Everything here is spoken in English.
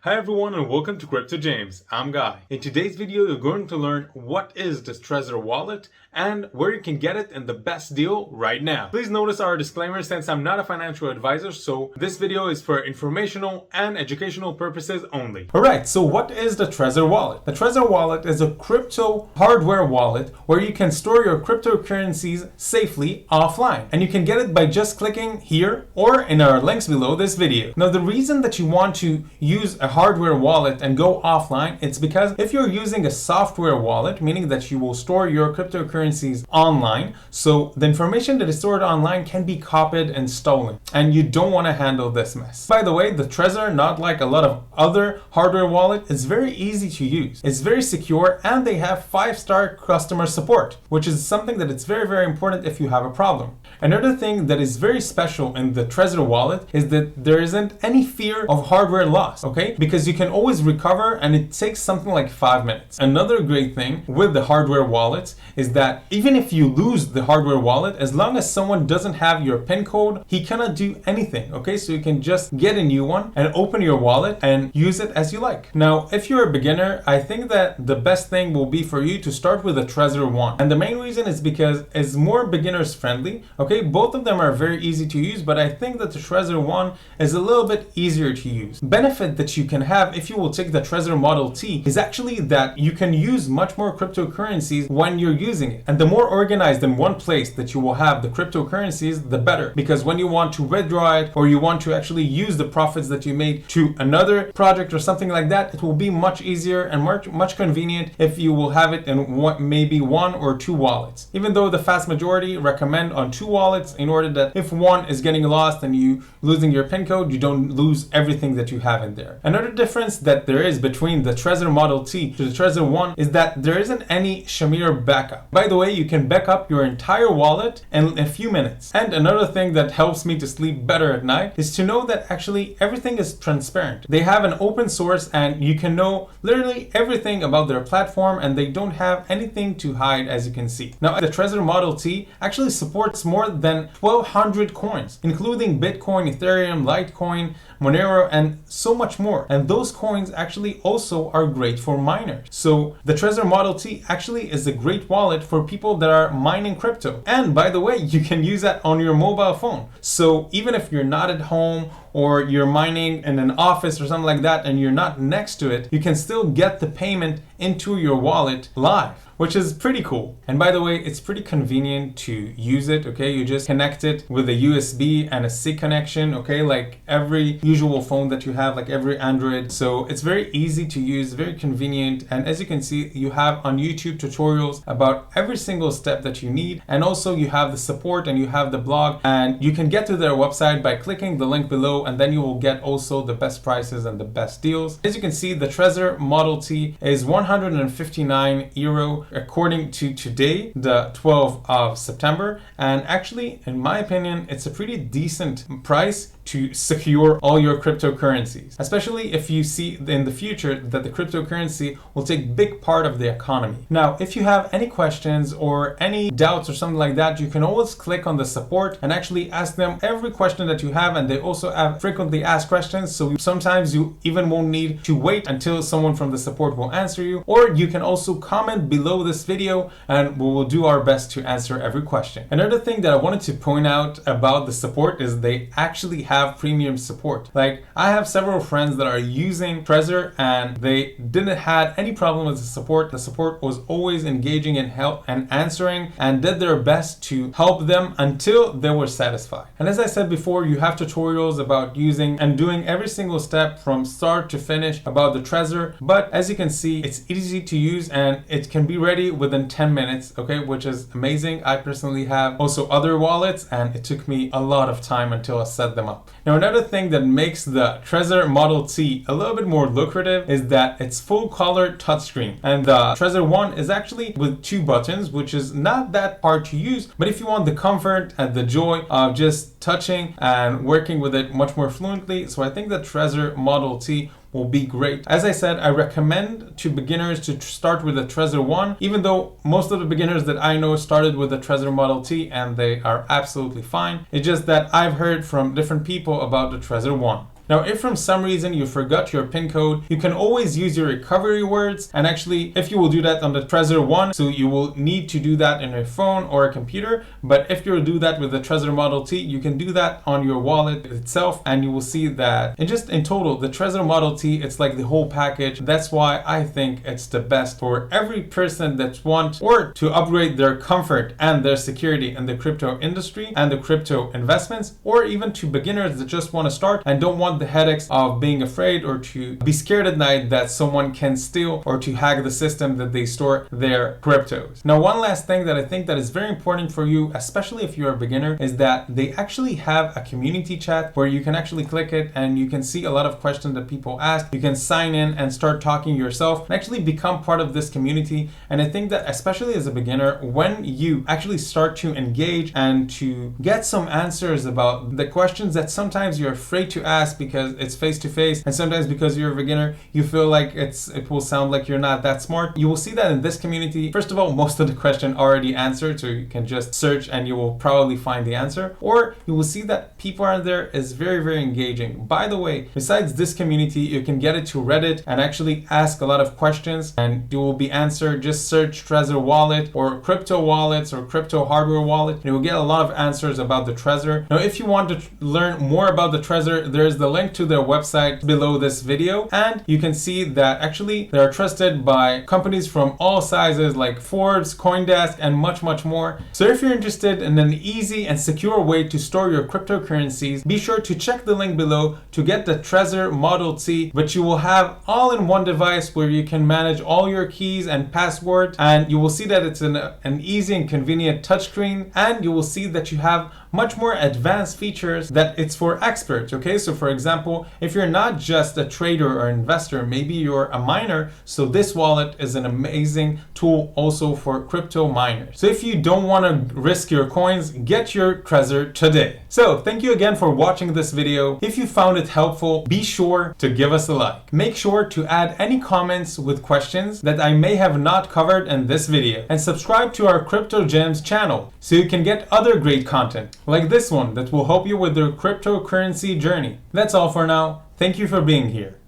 Hi everyone and welcome to Crypto James. I'm Guy. In today's video, you're going to learn what is this Trezor wallet and where you can get it in the best deal right now. Please notice our disclaimer since I'm not a financial advisor, so this video is for informational and educational purposes only. Alright, so what is the Trezor wallet? The Trezor wallet is a crypto hardware wallet where you can store your cryptocurrencies safely offline. And you can get it by just clicking here or in our links below this video. Now the reason that you want to use a hardware wallet and go offline, it's because if you're using a software wallet, meaning that you will store your cryptocurrencies online, so the information that is stored online can be copied and stolen, and you don't want to handle this mess. By the way, the Trezor, not like a lot of other hardware wallet, is very easy to use. It's very secure and they have 5-star customer support, which is something that it's very, very important if you have a problem. Another thing that is very special in the Trezor wallet is that there isn't any fear of hardware loss, okay? Because you can always recover and it takes something like 5 minutes. Another great thing with the hardware wallets is that even if you lose the hardware wallet, as long as someone doesn't have your PIN code, he cannot do anything, okay? So you can just get a new one and open your wallet and use it as you like. Now, if you're a beginner, I think that the best thing will be for you to start with the Trezor One. And the main reason is because it's more beginners friendly, okay? Both of them are very easy to use, but I think that the Trezor One is a little bit easier to use. Benefit that you can have if you will take the Trezor Model T is actually that you can use much more cryptocurrencies when you're using it. And the more organized in one place that you will have the cryptocurrencies, the better. Because when you want to withdraw it or you want to actually use the profits that you made to another project or something like that, it will be much easier and much convenient if you will have it in maybe 1 or 2 wallets. Even though the vast majority recommend on 2 wallets in order that if one is getting lost and you losing your PIN code, you don't lose everything that you have in there. Another difference that there is between the Trezor Model T to the Trezor One is that there isn't any Shamir backup. By the way, you can back up your entire wallet in a few minutes. And another thing that helps me to sleep better at night is to know that actually everything is transparent. They have an open source and you can know literally everything about their platform and they don't have anything to hide, as you can see. Now, the Trezor Model T actually supports more than 1,200 coins, including Bitcoin, Ethereum, Litecoin, Monero, and so much more. And those coins actually also are great for miners. So the Trezor Model T actually is a great wallet for people that are mining crypto. And by the way, you can use that on your mobile phone. So even if you're not at home or you're mining in an office or something like that and you're not next to it, you can still get the payment into your wallet live, which is pretty cool. And by the way, it's pretty convenient to use it, okay? You just connect it with a USB and a SIG connection, okay? Like every usual phone that you have, like every Android. So it's very easy to use, very convenient. And as you can see, you have on YouTube tutorials about every single step that you need. And also you have the support and you have the blog, and you can get to their website by clicking the link below, and then you will get also the best prices and the best deals. As you can see, the Trezor Model T is €159 according to today, the 12th of September. And actually, in my opinion, it's a pretty decent price to secure all your cryptocurrencies, especially if you see in the future that the cryptocurrency will take big part of the economy. Now, if you have any questions or any doubts or something like that, you can always click on the support and actually ask them every question that you have, and they also have frequently asked questions, so sometimes you even won't need to wait until someone from the support will answer you, or you can also comment below this video and we will do our best to answer every question. Another thing that I wanted to point out about the support is they actually have premium support. Like, I have several friends that are using Trezor and they didn't have any problem with the support. The support was always engaging in help and answering and did their best to help them until they were satisfied. And as I said before, you have tutorials about using and doing every single step from start to finish about the Trezor. But as you can see, it's easy to use and it can be ready within 10 minutes, okay, which is amazing. I personally have also other wallets and it took me a lot of time until I set them up. Now, another thing that makes the Trezor Model T a little bit more lucrative is that it's full color touchscreen. And the Trezor One is actually with 2 buttons, which is not that hard to use. But if you want the comfort and the joy of just touching and working with it much more fluently, so I think the Trezor Model T will be great. As I said, I recommend to beginners to start with the Trezor One, even though most of the beginners that I know started with the Trezor Model T and they are absolutely fine. It's just that I've heard from different people about the Trezor One. Now, if from some reason you forgot your PIN code, you can always use your recovery words. And actually, if you will do that on the Trezor One, so you will need to do that in your phone or a computer. But if you do that with the Trezor Model T, you can do that on your wallet itself. And you will see that in total, the Trezor Model T, it's like the whole package. That's why I think it's the best for every person that wants or to upgrade their comfort and their security in the crypto industry and the crypto investments, or even to beginners that just want to start and don't want the headaches of being afraid or to be scared at night that someone can steal or to hack the system that they store their cryptos. Now, one last thing that I think that is very important for you, especially if you're a beginner, is that they actually have a community chat where you can actually click it and you can see a lot of questions that people ask. You can sign in and start talking yourself and actually become part of this community. And I think that especially as a beginner, when you actually start to engage and to get some answers about the questions that sometimes you're afraid to ask because it's face to face, and sometimes because you're a beginner, you feel like it will sound like you're not that smart. You will see that in this community. First of all, most of the question already answered, so you can just search and you will probably find the answer. Or you will see that people are there is very, very engaging. By the way, besides this community, you can get it to Reddit and actually ask a lot of questions and you will be answered. Just search Trezor wallet or crypto wallets or crypto hardware wallet, and you will get a lot of answers about the Trezor. Now, if you want to learn more about the Trezor, there's the link to their website below this video, and you can see that actually they are trusted by companies from all sizes like Forbes, CoinDesk, and much, much more. So if you're interested in an easy and secure way to store your cryptocurrencies, be sure to check the link below to get the Trezor Model T, which you will have all in one device where you can manage all your keys and passwords, and you will see that it's an easy and convenient touchscreen, and you will see that you have much more advanced features that it's for experts. Okay, so for example, if you're not just a trader or investor, maybe you're a miner, so this wallet is an amazing tool also for crypto miners. So if you don't want to risk your coins, get your Trezor today. So thank you again for watching this video. If you found it helpful, be sure to give us a like. Make sure to add any comments with questions that I may have not covered in this video, and subscribe to our Crypto Gems channel so you can get other great content like this one that will help you with your cryptocurrency journey. That's all for now. Thank you for being here.